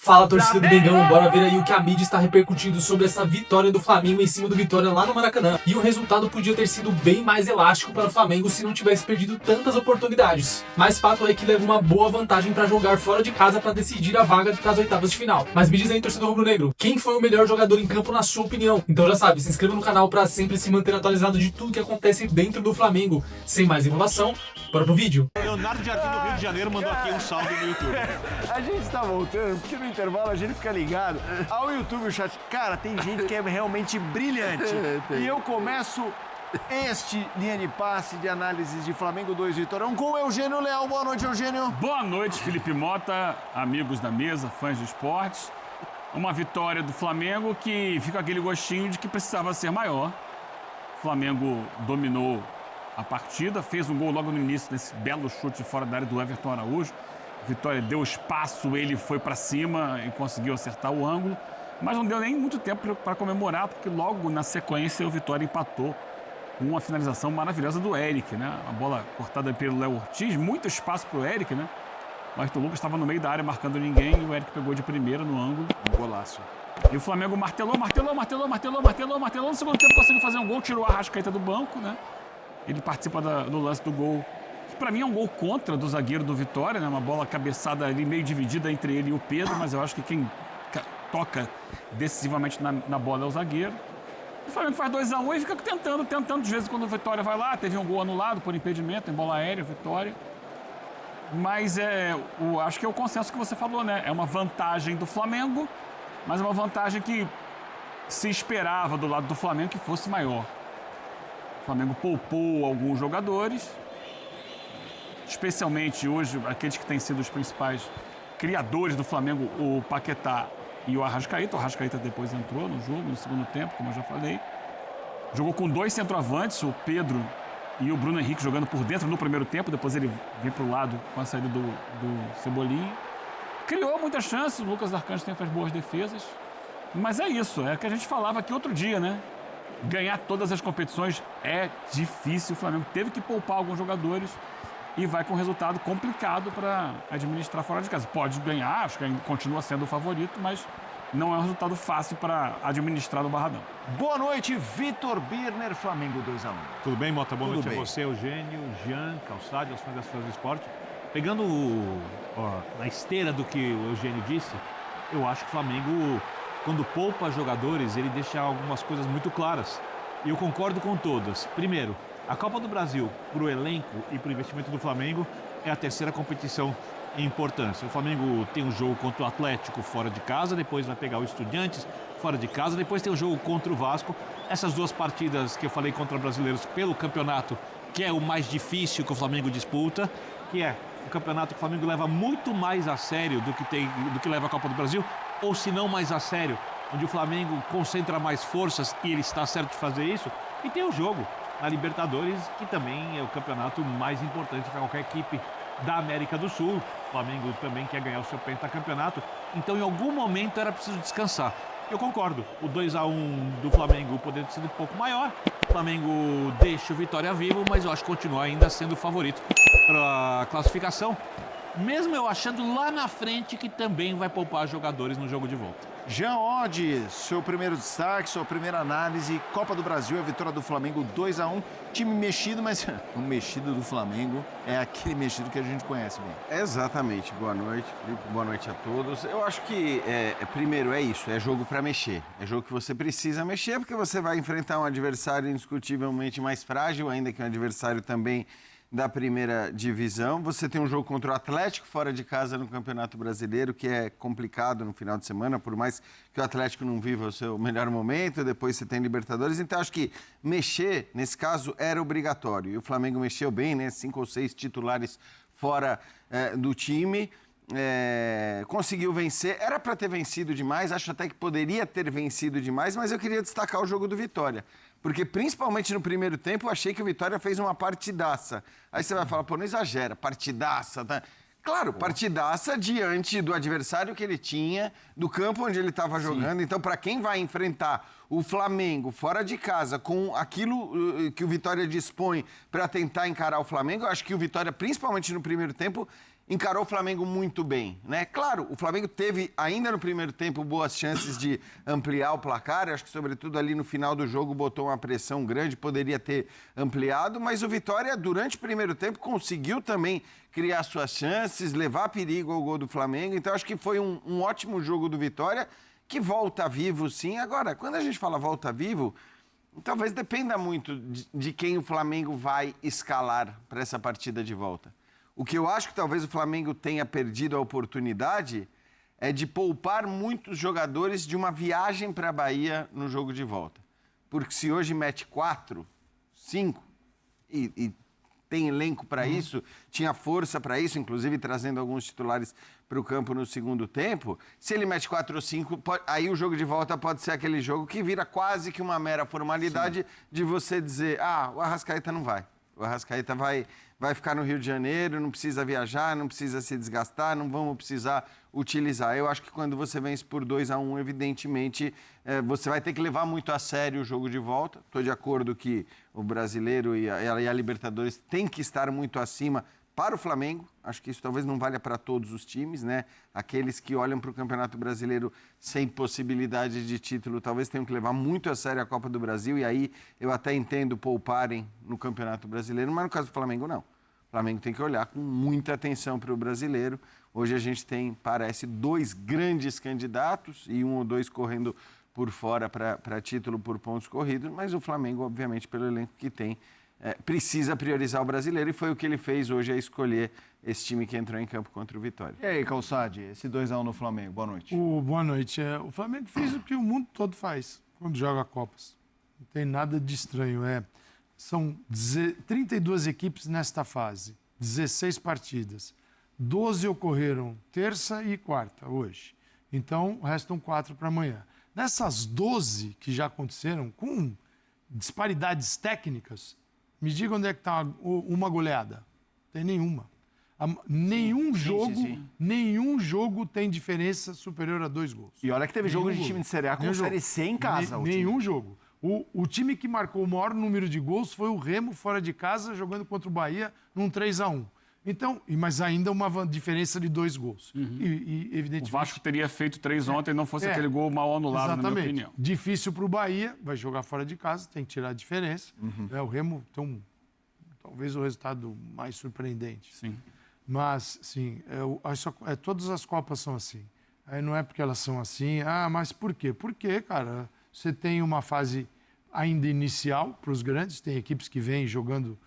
Fala, torcida do Mengão, bora ver aí o que a mídia está repercutindo sobre essa vitória do Flamengo em cima do Vitória lá no Maracanã. E o resultado podia ter sido bem mais elástico para o Flamengo se não tivesse perdido tantas oportunidades. Mas fato é que leva uma boa vantagem para jogar fora de casa para decidir a vaga para as oitavas de final. Mas me diz aí, torcedor rubro-negro, quem foi o melhor jogador em campo na sua opinião? Então já sabe, se inscreva no canal para sempre se manter atualizado de tudo que acontece dentro do Flamengo. Sem mais enrolação, bora pro vídeo. Leonardo Jardim do Rio de Janeiro mandou aqui um salve no YouTube. A gente está voltando, porque no intervalo a gente fica ligado ao YouTube, o chat. Cara, tem gente que é realmente brilhante. E eu começo este linha de passe de análises de Flamengo 2 Vitória 1 com o Eugênio Leal. Boa noite, Eugênio. Boa noite, Felipe Mota, amigos da mesa, fãs de esportes. Uma vitória do Flamengo que fica aquele gostinho de que precisava ser maior. O Flamengo dominou a partida, fez um gol logo no início, nesse belo chute fora da área do Everton Araújo. Vitória deu espaço, ele foi para cima e conseguiu acertar o ângulo. Mas não deu nem muito tempo para comemorar, porque logo na sequência o Vitória empatou com uma finalização maravilhosa do Eric, né? A bola cortada pelo Léo Ortiz, muito espaço para o Eric, né? O Arthur Lucas estava no meio da área marcando ninguém e o Eric pegou de primeira no ângulo. Um golaço. E o Flamengo martelou. No segundo tempo conseguiu fazer um gol, tirou a Arrascaeta do banco, né? Ele participa do lance do gol, que para mim é um gol contra do zagueiro do Vitória, né? Uma bola cabeçada ali meio dividida entre ele e o Pedro, mas eu acho que quem toca decisivamente na bola é o zagueiro. O Flamengo faz 2-1 e fica tentando. De vez em quando o Vitória vai lá, teve um gol anulado por impedimento, em bola aérea, Vitória. Mas acho que é o consenso que você falou, né? É uma vantagem do Flamengo, mas é uma vantagem que se esperava do lado do Flamengo que fosse maior. O Flamengo poupou alguns jogadores, especialmente hoje, aqueles que têm sido os principais criadores do Flamengo, o Paquetá e o Arrascaeta. O Arrascaeta depois entrou no jogo, no segundo tempo, como eu já falei. Jogou com dois centroavantes, o Pedro e o Bruno Henrique jogando por dentro no primeiro tempo, depois ele vem para o lado com a saída do Cebolinha. Criou muitas chances, o Lucas Arcanjo sempre faz boas defesas. Mas é isso, é o que a gente falava aqui outro dia, né? Ganhar todas as competições é difícil. O Flamengo teve que poupar alguns jogadores e vai com um resultado complicado para administrar fora de casa. Pode ganhar, acho que ainda continua sendo o favorito, mas não é um resultado fácil para administrar no Barradão. Boa noite, Vitor Birner, Flamengo 2-1. Tudo bem, Mota? Boa Tudo noite bem. a você, Eugênio, Jean, Calçade, aos fãs das fãs do esporte. Pegando na esteira do que o Eugênio disse, eu acho que o Flamengo, quando poupa jogadores, ele deixa algumas coisas muito claras. E eu concordo com todas. Primeiro, a Copa do Brasil, para o elenco e para o investimento do Flamengo, é a terceira competição em importância. O Flamengo tem um jogo contra o Atlético fora de casa, depois vai pegar o Estudiantes fora de casa, depois tem o jogo contra o Vasco. Essas duas partidas que eu falei contra brasileiros pelo campeonato, que é o mais difícil que o Flamengo disputa, que é o campeonato que o Flamengo leva muito mais a sério do que leva a Copa do Brasil, ou se não mais a sério, onde o Flamengo concentra mais forças e ele está certo de fazer isso. E tem o jogo na Libertadores, que também é o campeonato mais importante para qualquer equipe da América do Sul. O Flamengo também quer ganhar o seu pentacampeonato, então em algum momento era preciso descansar. Eu concordo, o 2-1 do Flamengo poderia ter sido um pouco maior. O Flamengo deixa o Vitória vivo, mas eu acho que continua ainda sendo o favorito para a classificação, mesmo eu achando lá na frente que também vai poupar jogadores no jogo de volta. Jean Oddi, seu primeiro destaque, sua primeira análise. Copa do Brasil, a vitória do Flamengo 2-1. Time mexido, mas o mexido do Flamengo é aquele mexido que a gente conhece bem. Exatamente. Boa noite, Felipe. Boa noite a todos. Eu acho que, primeiro, é isso. É jogo para mexer. É jogo que você precisa mexer, porque você vai enfrentar um adversário indiscutivelmente mais frágil, ainda que um adversário também da primeira divisão. Você tem um jogo contra o Atlético fora de casa no Campeonato Brasileiro, que é complicado no final de semana, por mais que o Atlético não viva o seu melhor momento. Depois você tem Libertadores. Então, acho que mexer, nesse caso, era obrigatório. E o Flamengo mexeu bem, né? 5 ou 6 titulares fora do time. Conseguiu vencer. Era para ter vencido demais. Acho até que poderia ter vencido demais, mas eu queria destacar o jogo do Vitória. Porque, principalmente no primeiro tempo, eu achei que o Vitória fez uma partidaça. Aí você vai falar, pô, não exagera, partidaça, tá? Claro, partidaça diante do adversário que ele tinha, do campo onde ele estava jogando. Então, para quem vai enfrentar o Flamengo fora de casa com aquilo que o Vitória dispõe para tentar encarar o Flamengo, eu acho que o Vitória, principalmente no primeiro tempo, encarou o Flamengo muito bem, né? Claro, o Flamengo teve, ainda no primeiro tempo, boas chances de ampliar o placar. Acho que, sobretudo, ali no final do jogo, botou uma pressão grande, poderia ter ampliado. Mas o Vitória, durante o primeiro tempo, conseguiu também criar suas chances, levar perigo ao gol do Flamengo. Então, acho que foi um ótimo jogo do Vitória, que volta vivo, sim. Agora, quando a gente fala volta vivo, talvez dependa muito de quem o Flamengo vai escalar para essa partida de volta. O que eu acho que talvez o Flamengo tenha perdido a oportunidade é de poupar muitos jogadores de uma viagem para a Bahia no jogo de volta. Porque se hoje mete 4, 5 e tem elenco para isso, tinha força para isso, inclusive trazendo alguns titulares para o campo no segundo tempo, se ele mete 4 ou 5, aí o jogo de volta pode ser aquele jogo que vira quase que uma mera formalidade de você dizer, o Arrascaeta não vai. O Arrascaeta vai ficar no Rio de Janeiro, não precisa viajar, não precisa se desgastar, não vamos precisar utilizar. Eu acho que quando você vence por 2-1, evidentemente, você vai ter que levar muito a sério o jogo de volta. Estou de acordo que o brasileiro e a Libertadores têm que estar muito acima para o Flamengo. Acho que isso talvez não valha para todos os times, né? Aqueles que olham para o Campeonato Brasileiro sem possibilidade de título, talvez tenham que levar muito a sério a Copa do Brasil, e aí eu até entendo pouparem no Campeonato Brasileiro, mas no caso do Flamengo, não. O Flamengo tem que olhar com muita atenção para o brasileiro. Hoje a gente tem, parece, 2 grandes candidatos e 1 ou 2 correndo por fora para título por pontos corridos, mas o Flamengo, obviamente, pelo elenco que tem, precisa priorizar o brasileiro, e foi o que ele fez hoje, a escolher esse time que entrou em campo contra o Vitória. E aí, Calçade, esse 2-1 no Flamengo, boa noite. Boa noite. O Flamengo fez o que o mundo todo faz quando joga Copas. Não tem nada de estranho. São 32 equipes nesta fase, 16 partidas. 12 ocorreram terça e quarta, hoje. Então, restam 4 para amanhã. Nessas 12 que já aconteceram, com disparidades técnicas, me diga onde é que está uma goleada. Não tem nenhuma. Nenhum jogo tem diferença superior a 2 gols. E olha que teve jogo de time de Série A com Série C em casa. Nenhum jogo. O time que marcou o maior número de gols foi o Remo, fora de casa, jogando contra o Bahia, num 3-1. Então, mas ainda uma diferença de 2 gols. E evidentemente, o Vasco teria feito 3 ontem, não fosse aquele gol mal anulado, exatamente. Na minha opinião. Difícil para o Bahia, vai jogar fora de casa, tem que tirar a diferença. O Remo, então, talvez o resultado mais surpreendente. Sim. Mas, sim, todas as Copas são assim. Aí não é porque elas são assim. Mas por quê? Porque, cara, você tem uma fase ainda inicial para os grandes, tem equipes que vêm jogando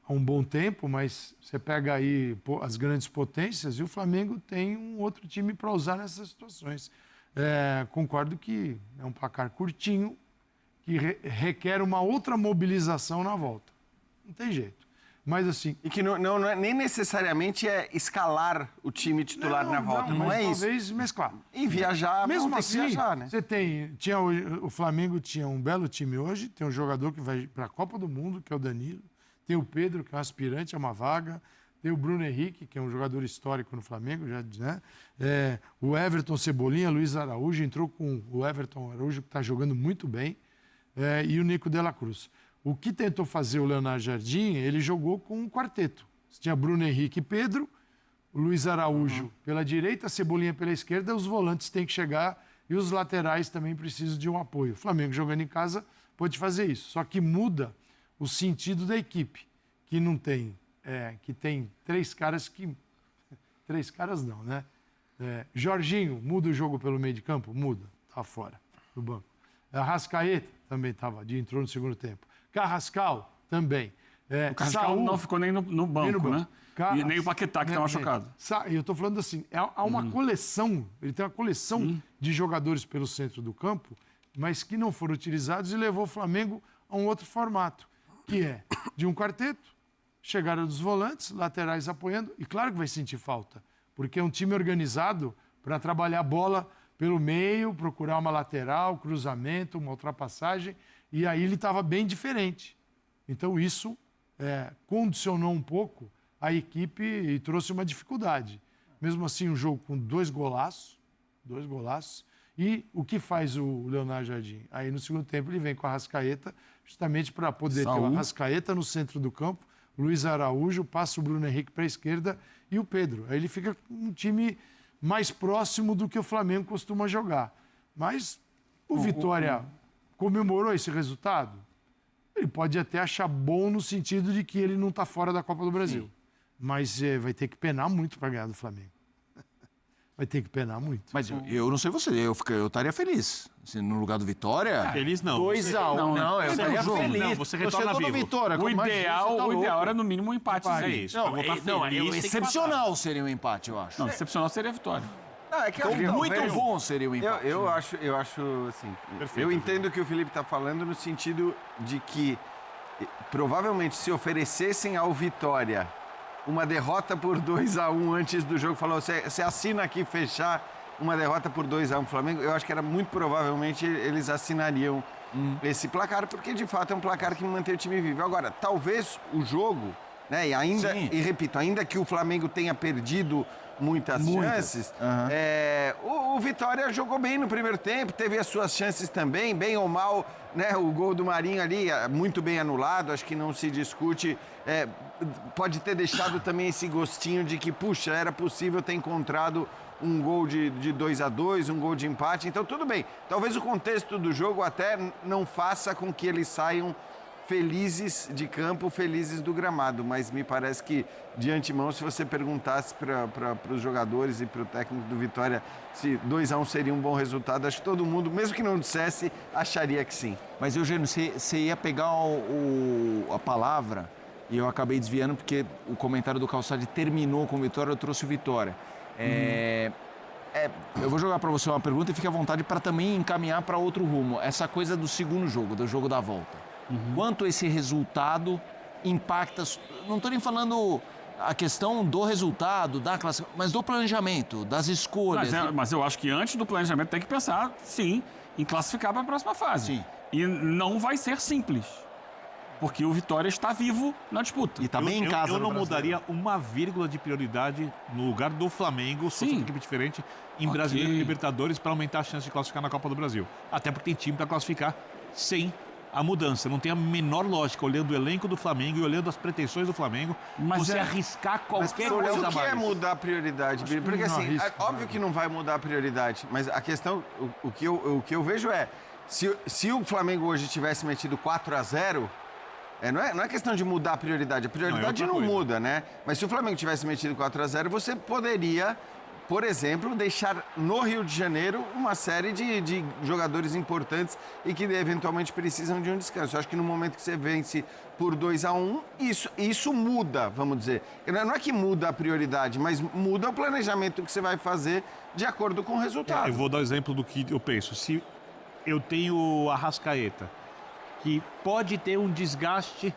há um bom tempo, mas você pega aí as grandes potências e o Flamengo tem um outro time para usar nessas situações. Concordo que é um placar curtinho, que requer uma outra mobilização na volta. Não tem jeito. Mas assim... E que não é, nem necessariamente é escalar o time titular na volta, não é isso. Talvez mesclar. E viajar, mesmo assim, viajar, né? Você o Flamengo tinha um belo time hoje, tem um jogador que vai para a Copa do Mundo, que é o Danilo, tem o Pedro, que é um aspirante a uma vaga, tem o Bruno Henrique, que é um jogador histórico no Flamengo, né? O Everton Cebolinha, Luiz Araújo, entrou com o Everton Araújo, que está jogando muito bem, e o Nico de la Cruz. O que tentou fazer o Leonardo Jardim, ele jogou com um quarteto. Você tinha Bruno Henrique e Pedro, o Luiz Araújo pela direita, Cebolinha pela esquerda, os volantes têm que chegar e os laterais também precisam de um apoio. O Flamengo jogando em casa pode fazer isso, só que muda o sentido da equipe, que não tem, que tem 3 caras que... 3 caras não, né? Jorginho, muda o jogo pelo meio de campo? Muda, tá fora do banco. Arrascaeta também entrou no segundo tempo. Carrascal também. O Carrascal não ficou nem no banco, né? E nem o Paquetá, que está machucado. Eu estou falando assim, há uma coleção, ele tem uma coleção de jogadores pelo centro do campo, mas que não foram utilizados e levou o Flamengo a um outro formato, que é de um quarteto, chegada dos volantes, laterais apoiando, e claro que vai sentir falta, porque é um time organizado para trabalhar a bola pelo meio, procurar uma lateral, cruzamento, uma ultrapassagem, e aí ele estava bem diferente. Então isso condicionou um pouco a equipe e trouxe uma dificuldade. Mesmo assim, um jogo com 2 golaços, e o que faz o Leonardo Jardim? Aí no segundo tempo ele vem com a Arrascaeta, justamente para poder ter o Arrascaeta no centro do campo, Luiz Araújo, passa o Bruno Henrique para a esquerda e o Pedro. Aí ele fica com um time mais próximo do que o Flamengo costuma jogar. Mas o Vitória comemorou esse resultado. Ele pode até achar bom no sentido de que ele não está fora da Copa do Brasil. Sim. Mas vai ter que penar muito para ganhar do Flamengo. Vai ter que penar muito. Mas eu não sei você, eu estaria feliz. Assim, no lugar do Vitória... Feliz não. 2-1. Não, eu estaria feliz. Não, você retorna vivo. Vitória, O ideal era, no mínimo, um empate. É isso. Excepcional seria um empate, eu acho. Não, excepcional seria a vitória. Não, é que Então, muito bom seria o empate. Eu acho assim, eu entendo o que o Felipe está falando no sentido de que provavelmente se oferecessem ao Vitória uma derrota por 2-1 antes do jogo, falou, você assina aqui fechar uma derrota por 2-1 pro Flamengo, eu acho que era muito provavelmente eles assinariam esse placar, porque de fato é um placar que mantém o time vivo. Agora, talvez o jogo, né, e repito, ainda que o Flamengo tenha perdido muitas chances, o Vitória jogou bem no primeiro tempo, teve as suas chances também, bem ou mal, né, o gol do Marinho ali, muito bem anulado, acho que não se discute, pode ter deixado também esse gostinho de que, puxa, era possível ter encontrado um gol de 2-2, um gol de empate, então tudo bem, talvez o contexto do jogo até não faça com que eles saiam felizes de campo, felizes do gramado, mas me parece que, de antemão, se você perguntasse para os jogadores e para o técnico do Vitória se 2-1 seria um bom resultado, acho que todo mundo, mesmo que não dissesse, acharia que sim. Mas, Eugênio, você ia pegar a palavra e eu acabei desviando porque o comentário do Calçade terminou com Vitória, eu trouxe o Vitória. Eu vou jogar para você uma pergunta e fique à vontade para também encaminhar para outro rumo. Essa coisa do segundo jogo, do jogo da volta. Quanto esse resultado impacta... Não estou nem falando a questão do resultado, da classificação, mas do planejamento, das escolhas. Mas eu acho que antes do planejamento tem que pensar, sim, em classificar para a próxima fase. Sim. E não vai ser simples. Porque o Vitória está vivo na disputa. E também em casa. Eu não mudaria uma vírgula de prioridade no lugar do Flamengo, se fosse uma equipe diferente, em Brasileiro e Libertadores, para aumentar a chance de classificar na Copa do Brasil. Até porque tem time para classificar sem a mudança. Não tem a menor lógica, olhando o elenco do Flamengo e olhando as pretensões do Flamengo, você arriscar qualquer coisa a mais. O que é mudar a prioridade, Biri? Porque assim, óbvio que não vai mudar a prioridade, mas a questão, o que eu vejo é, se o Flamengo hoje tivesse metido 4-0, não é questão de mudar a prioridade não muda, né? Mas se o Flamengo tivesse metido 4-0, você poderia, por exemplo, deixar no Rio de Janeiro uma série de jogadores importantes e que eventualmente precisam de um descanso. Eu acho que no momento que você vence por 2-1, isso muda, vamos dizer. Não é que muda a prioridade, mas muda o planejamento que você vai fazer de acordo com o resultado. Eu vou dar o exemplo do que eu penso. Se eu tenho o Arrascaeta, que pode ter um desgaste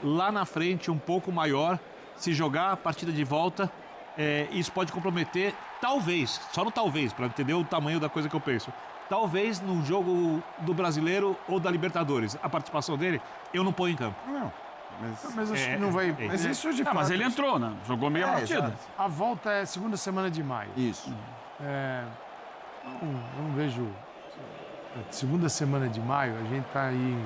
lá na frente um pouco maior, se jogar a partida de volta, isso pode comprometer, talvez, só no talvez, para entender o tamanho da coisa que eu penso, talvez no jogo do Brasileiro ou da Libertadores, a participação dele, eu não ponho em campo. Não, mas acho que não vai... Mas isso de fato... Mas ele entrou, né? Jogou meia partida. Exato. A volta é segunda semana de maio. Isso. Eu não vejo... Segunda semana de maio, a gente está aí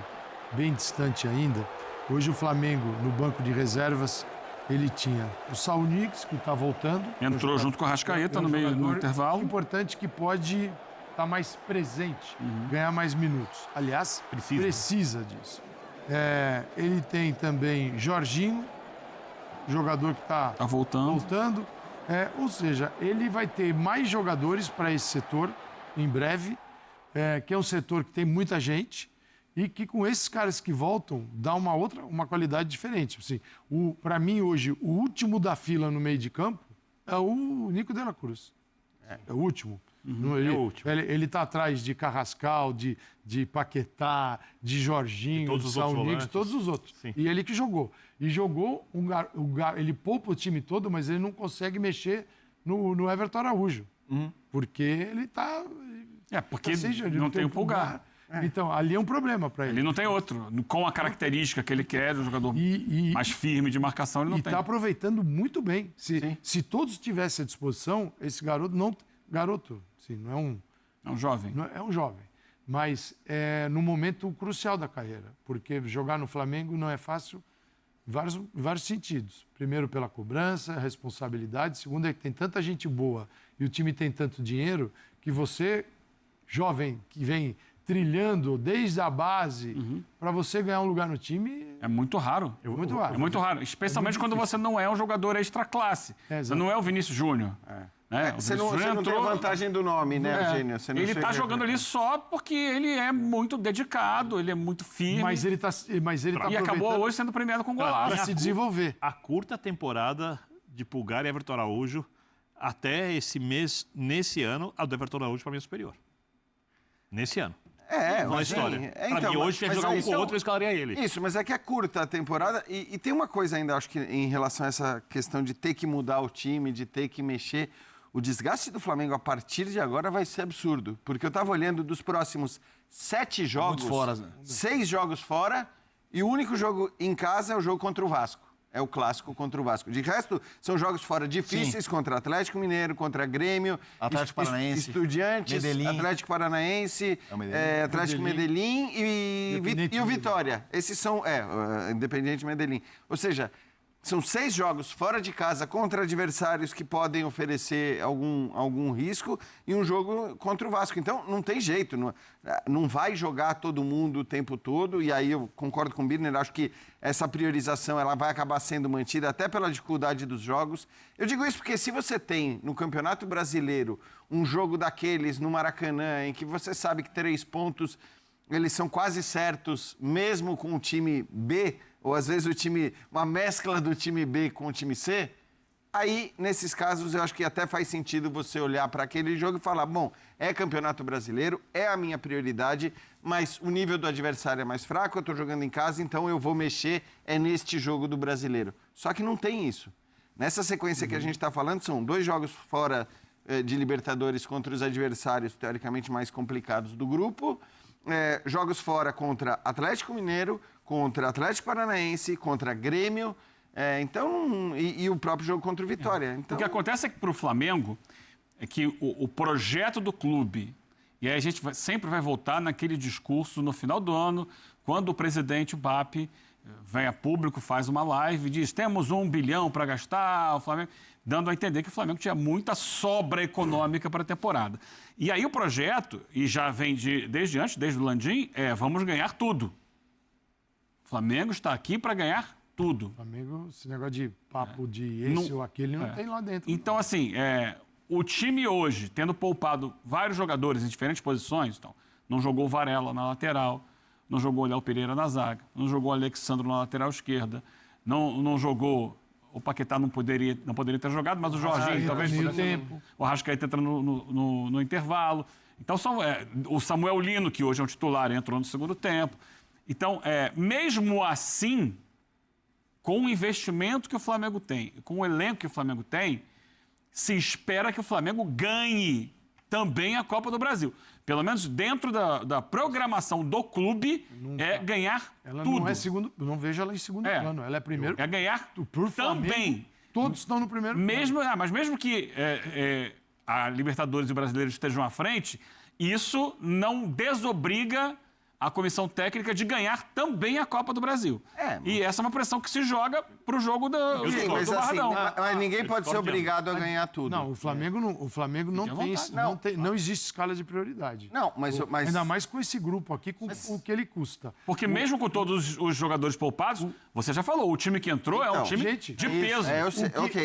bem distante ainda. Hoje o Flamengo, no banco de reservas, ele tinha o Saul Niguez, que está voltando. Entrou junto com a Arrascaeta no meio do intervalo. Importante que pode estar mais presente, ganhar mais minutos. Aliás, precisa disso. Ele tem também Jorginho, jogador que está voltando. Ou seja, ele vai ter mais jogadores para esse setor em breve, que é um setor que tem muita gente e que com esses caras que voltam dá uma qualidade diferente. Assim, para mim hoje, o último da fila no meio de campo é o Nico de la Cruz. É o último. Ele está atrás de Carrascal, de Paquetá, de Jorginho, de Saul Niguez, todos os outros. Sim. E ele que jogou. E jogou, ele poupa o time todo, mas ele não consegue mexer no Everton Araújo. Porque ele está... porque não tem o Pulgar. Então, ali é um problema para ele. Ele não tem outro. Com a característica que ele quer, um jogador mais firme de marcação, ele não tem. E está aproveitando muito bem. Se todos tivessem à disposição, esse garoto não... Garoto, sim, não é um... É um jovem. É um jovem. Mas é no momento crucial da carreira. Porque jogar no Flamengo não é fácil. vários sentidos. Primeiro, pela cobrança, responsabilidade. Segundo, é que tem tanta gente boa e o time tem tanto dinheiro que você, jovem, que vem trilhando desde a base, para você ganhar um lugar no time... É muito raro. É muito raro. É muito raro. Especialmente quando você não é um jogador extra classe. Você não é o Vinícius Júnior. Né? Você não tem a vantagem do nome, né, Eugênio? Ele tá jogando ali só porque ele é muito dedicado, ele é muito firme. Mas ele tá E acabou hoje sendo premiado com golaço. para se desenvolver. A curta temporada de Pulgar e Everton Araújo, até esse mês, nesse ano, a do Everton Araújo para mim é superior. Nesse ano. Na história. Para mim, hoje, se jogar um com o outro, eu escalaria ele. Isso, mas é que é curta a temporada. E tem uma coisa ainda, acho que em relação a essa questão de ter que mudar o time, de ter que mexer. O desgaste do Flamengo a partir de agora vai ser absurdo. Porque eu estava olhando dos próximos 7 jogos, fora, né? 6 jogos fora, e o único jogo em casa é o jogo contra o Vasco. É o clássico contra o Vasco. De resto, são jogos fora difíceis contra Atlético Mineiro, contra Grêmio, Atlético Paranaense, Estudiantes, Medellín. Atlético Paranaense, Atlético Medellín e o Vitória. Esses são, Independiente Medellín. Ou seja, são 6 jogos fora de casa contra adversários que podem oferecer algum risco e um jogo contra o Vasco. Então, não tem jeito. Não vai jogar todo mundo o tempo todo. E aí eu concordo com o Birner. Acho que essa priorização ela vai acabar sendo mantida até pela dificuldade dos jogos. Eu digo isso porque se você tem no Campeonato Brasileiro um jogo daqueles no Maracanã em que você sabe que 3 pontos eles são quase certos, mesmo com o time B, ou às vezes uma mescla do time B com o time C, aí, nesses casos, eu acho que até faz sentido você olhar para aquele jogo e falar, bom, é Campeonato Brasileiro, é a minha prioridade, mas o nível do adversário é mais fraco, eu estou jogando em casa, então eu vou mexer neste jogo do Brasileiro. Só que não tem isso. Nessa sequência que a gente está falando, são 2 jogos fora de Libertadores contra os adversários teoricamente mais complicados do grupo, jogos fora contra Atlético Mineiro, contra Atlético Paranaense, contra Grêmio, e o próprio jogo contra o Vitória. Então... O que acontece é que para o Flamengo é que o projeto do clube, e aí a gente sempre vai voltar naquele discurso no final do ano, quando o presidente, o BAP, vem a público, faz uma live e diz, temos 1 bilhão para gastar, o Flamengo... dando a entender que o Flamengo tinha muita sobra econômica para a temporada. E aí o projeto, e já vem desde antes, desde o Landim, vamos ganhar tudo. O Flamengo está aqui para ganhar tudo. O Flamengo, esse negócio de papo de esse ou aquele, não tem lá dentro. Então, assim, o time hoje, tendo poupado vários jogadores em diferentes posições, então, não jogou o Varela na lateral, não jogou o Léo Pereira na zaga, não jogou o Alexandro na lateral esquerda, não jogou... O Paquetá não poderia ter jogado, mas o Jorginho talvez pudesse. O Arrascaeta entra no intervalo. Então, o Samuel Lino, que hoje é um titular, entrou no segundo tempo. Então, mesmo assim, com o investimento que o Flamengo tem, com o elenco que o Flamengo tem, se espera que o Flamengo ganhe também a Copa do Brasil. Pelo menos dentro da programação do clube, ganhar ela tudo. Não é segundo, não vejo ela em segundo plano. Ela é primeiro. É ganhar por Flamengo, também. Todos estão no primeiro plano. Mas mesmo que a Libertadores e o Brasileiro estejam à frente, isso não desobriga a comissão técnica de ganhar também a Copa do Brasil. E essa é uma pressão que se joga para o jogo do Barradão. Mas ninguém pode ser obrigado a ganhar tudo. Não, o Flamengo não existe escala de prioridade. Não, mas... Ainda mais com esse grupo aqui, com o que ele custa. Porque mesmo com todos os jogadores poupados, você já falou, o time que entrou é um time de peso.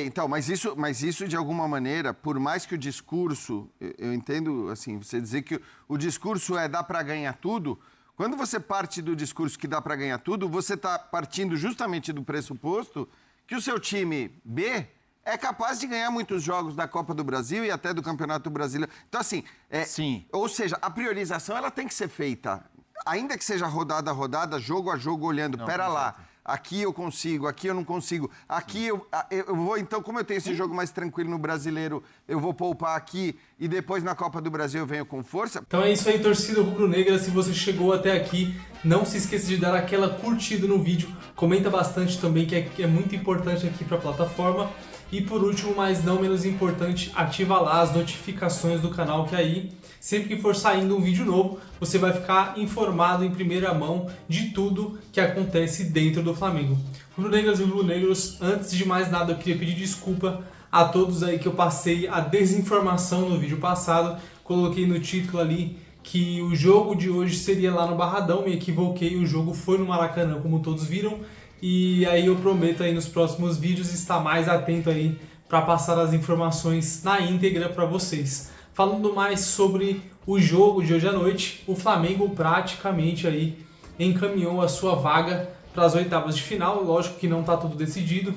Então, mas isso de alguma maneira, por mais que o discurso, eu entendo, assim, você dizer que o discurso dá para ganhar tudo... Quando você parte do discurso que dá para ganhar tudo, você está partindo justamente do pressuposto que o seu time B é capaz de ganhar muitos jogos da Copa do Brasil e até do Campeonato Brasileiro. Então, assim, Sim. Ou seja, a priorização ela tem que ser feita, ainda que seja rodada a rodada, jogo a jogo, olhando, pera lá, aqui eu consigo, aqui eu não consigo, aqui eu vou, então, como eu tenho esse jogo mais tranquilo no Brasileiro, eu vou poupar aqui e depois na Copa do Brasil eu venho com força. Então é isso aí, torcida rubro-negra. Se você chegou até aqui, não se esqueça de dar aquela curtida no vídeo, comenta bastante também, que é muito importante aqui para a plataforma. E por último, mas não menos importante, ativa lá as notificações do canal, que aí, sempre que for saindo um vídeo novo, você vai ficar informado em primeira mão de tudo que acontece dentro do Flamengo. Rubro-negras e rubro-negros, antes de mais nada, eu queria pedir desculpa a todos aí que eu passei a desinformação no vídeo passado. Coloquei no título ali que o jogo de hoje seria lá no Barradão, me equivoquei, o jogo foi no Maracanã, como todos viram. E aí eu prometo aí nos próximos vídeos estar mais atento aí para passar as informações na íntegra para vocês. Falando mais sobre o jogo de hoje à noite, o Flamengo praticamente aí encaminhou a sua vaga para as oitavas de final. Lógico que não está tudo decidido,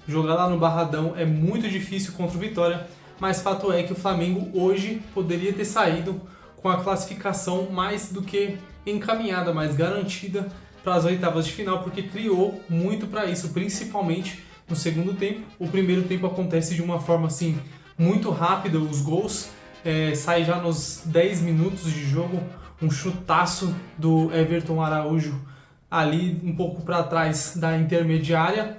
jogar lá no Barradão é muito difícil contra o Vitória, mas fato é que o Flamengo hoje poderia ter saído com a classificação mais do que encaminhada, mais garantida para as oitavas de final, porque criou muito para isso, principalmente no segundo tempo. O primeiro tempo acontece de uma forma assim muito rápida, os gols sai já nos 10 minutos de jogo, um chutaço do Everton Araújo ali um pouco para trás da intermediária,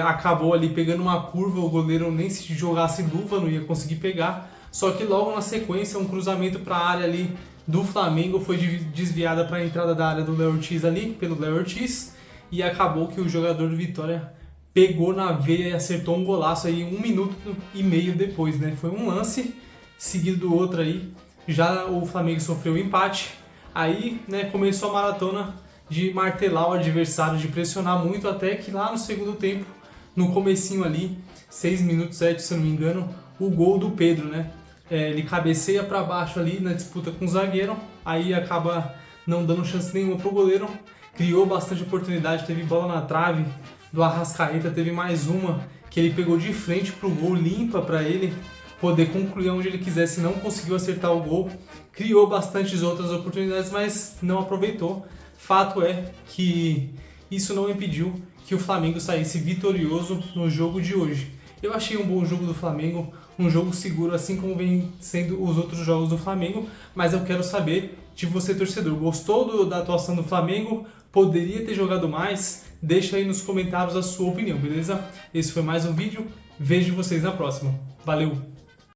acabou ali pegando uma curva, o goleiro nem se jogasse luva não ia conseguir pegar, só que logo na sequência um cruzamento para a área ali do Flamengo foi desviada para a entrada da área do Léo Ortiz ali, pelo Léo Ortiz, e acabou que o jogador do Vitória pegou na veia e acertou um golaço aí 1 minuto e meio depois, né? Foi um lance seguido do outro aí, já o Flamengo sofreu o empate, aí, né, começou a maratona de martelar o adversário, de pressionar muito, até que lá no segundo tempo, no comecinho ali, 6 minutos 7, se eu não me engano, o gol do Pedro, né? Ele cabeceia para baixo ali na disputa com o zagueiro, aí acaba não dando chance nenhuma pro goleiro, criou bastante oportunidade, teve bola na trave do Arrascaeta, teve mais uma que ele pegou de frente pro gol, limpa para ele poder concluir onde ele quisesse, não conseguiu acertar o gol, criou bastantes outras oportunidades, mas não aproveitou. Fato é que isso não impediu que o Flamengo saísse vitorioso no jogo de hoje. Eu achei um bom jogo do Flamengo, um jogo seguro, assim como vem sendo os outros jogos do Flamengo, mas eu quero saber de você, torcedor. Gostou da atuação do Flamengo? Poderia ter jogado mais? Deixa aí nos comentários a sua opinião, beleza? Esse foi mais um vídeo, vejo vocês na próxima. Valeu!